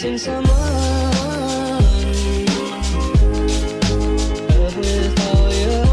Missing someone with all your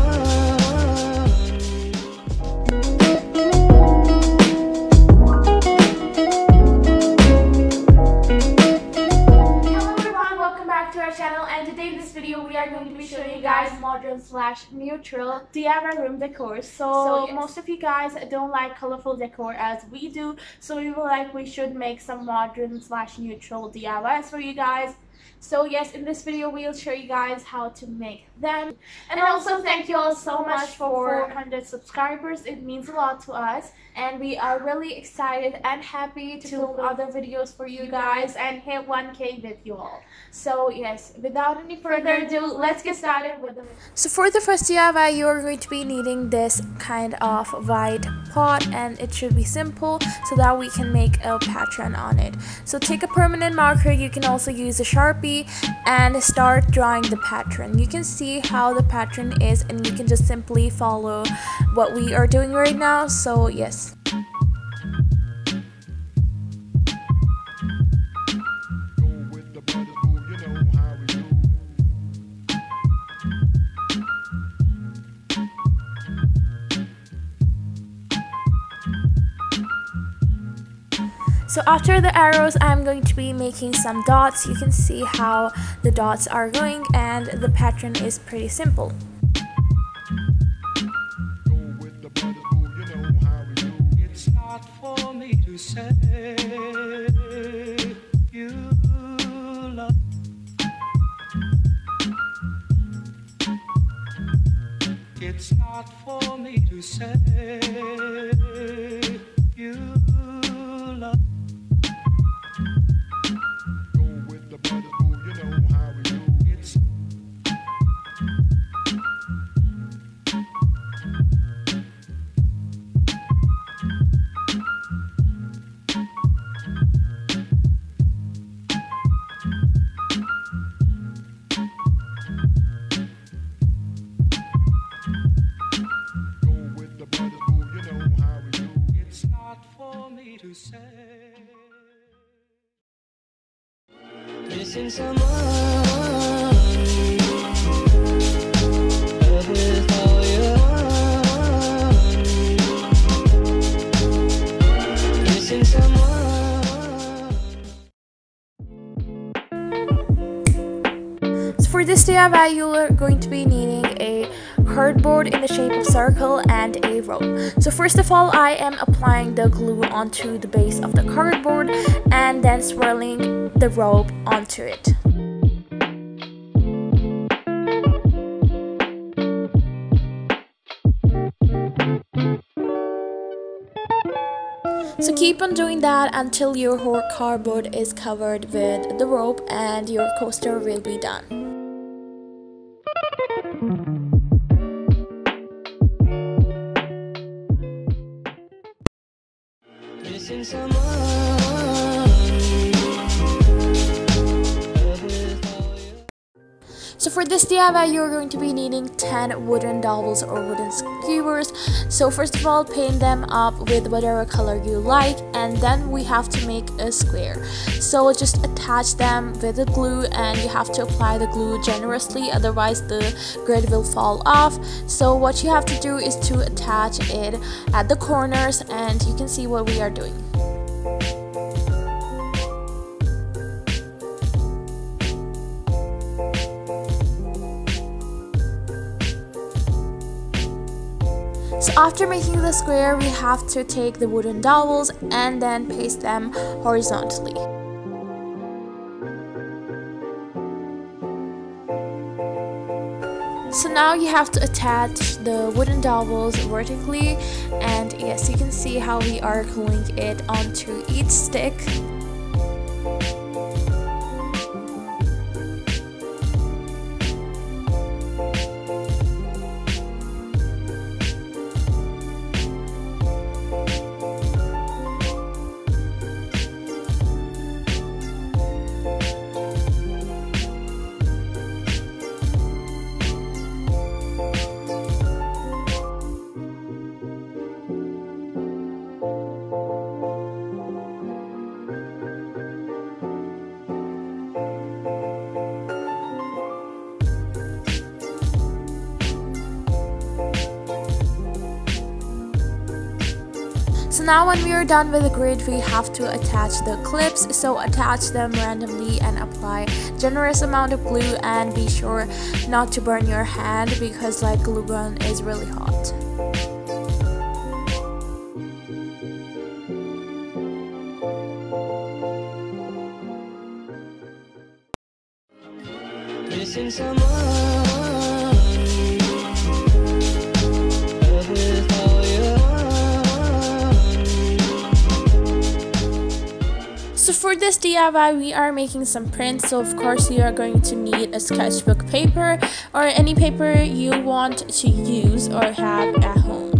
channel, and today in this video we are going to be showing you guys modern slash neutral DIY room decor. So yes, most of you guys don't like colorful decor as we do, so we were like we should make some modern slash neutral DIYs for you guys. So yes, in this video we'll show you guys how to make them. And also thank you all so much for 400 subscribers. It means a lot to us, and we are really excited and happy to film other videos for you guys and hit 1K with you all. So yes, without any further ado, let's get started with the video. So for the first DIY, you are going to be needing this kind of white pot, and it should be simple so that we can make a pattern on it. So take a permanent marker, you can also use a Sharpie, and start drawing the pattern. You can see how the pattern is, and you can just simply follow what we are doing right now. So yes. So after the arrows, I'm going to be making some dots. You can see how the dots are going, and the pattern is pretty simple. It's not for me to say you love. It's not for me to say you love. missing someone with all your missing someone. So for this DIY, you are going to be needing a cardboard in the shape of circle and a rope. So first of all, I am applying the glue onto the base of the cardboard and then swirling the rope onto it. So keep on doing that until your whole cardboard is covered with the rope and your coaster will be done. Missing someone. So for this DIY, you're going to be needing 10 wooden dowels or wooden skewers. So first of all, paint them up with whatever color you like, and then we have to make a square. So just attach them with the glue, and you have to apply the glue generously, otherwise the grid will fall off. So what you have to do is to attach it at the corners, and you can see what we are doing. So after making the square, we have to take the wooden dowels and then paste them horizontally. So now you have to attach the wooden dowels vertically, and yes, you can see how we are gluing it onto each stick. So now when we are done with the grid, we have to attach the clips. So attach them randomly and apply generous amount of glue, and be sure not to burn your hand because like glue gun is really hot. Missing someone. With all your So for this DIY, we are making some prints. So of course you are going to need a sketchbook paper or any paper you want to use or have at home.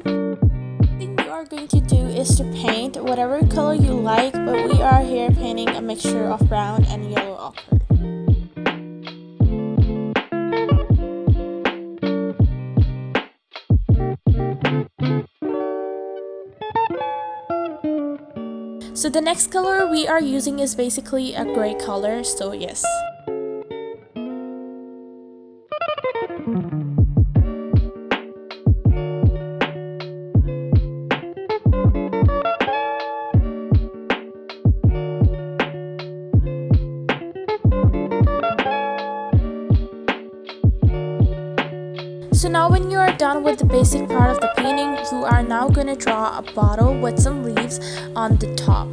The thing you are going to do is to paint whatever color you like, but we are here painting a mixture of brown and yellow ochre. So the next color we are using is basically a gray color, so yes. So now when you are done with the basic part of the painting, you are now going to draw a bottle with some leaves on the top.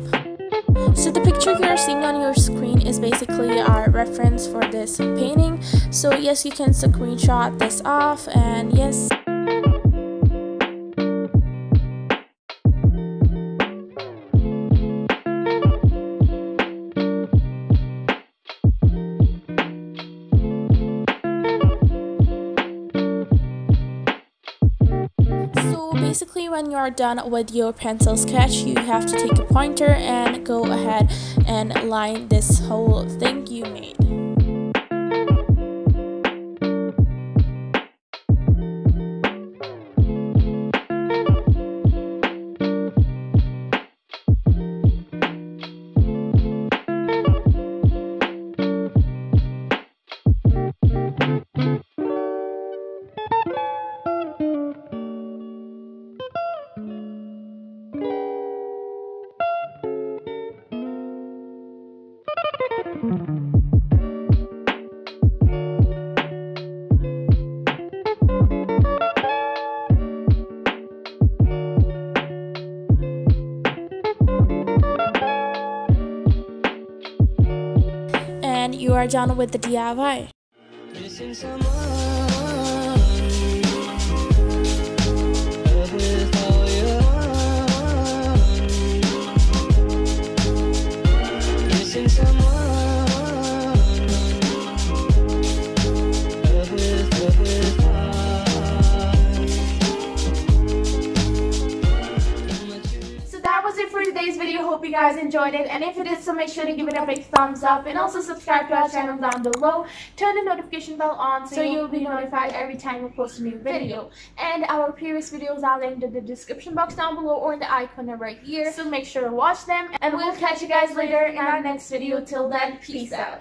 So the picture you are seeing on your screen is basically our reference for this painting. So yes, you can screenshot this off, and yes. Basically, when you are done with your pencil sketch, you have to take a pointer and go ahead and line this whole thing you made. And you are done with the DIY. missing someone. With all your missing someone. So that was it for today's video. Hope you guys enjoyed it, and if you did, so make sure to give it a big thumbs up, and also subscribe to our channel down below. Turn the notification bell on so you'll be notified every time we post a new video. And our previous videos are linked in the description box down below or in the icon right here, so make sure to watch them, and we'll catch you guys later in our next video. Till then, peace out.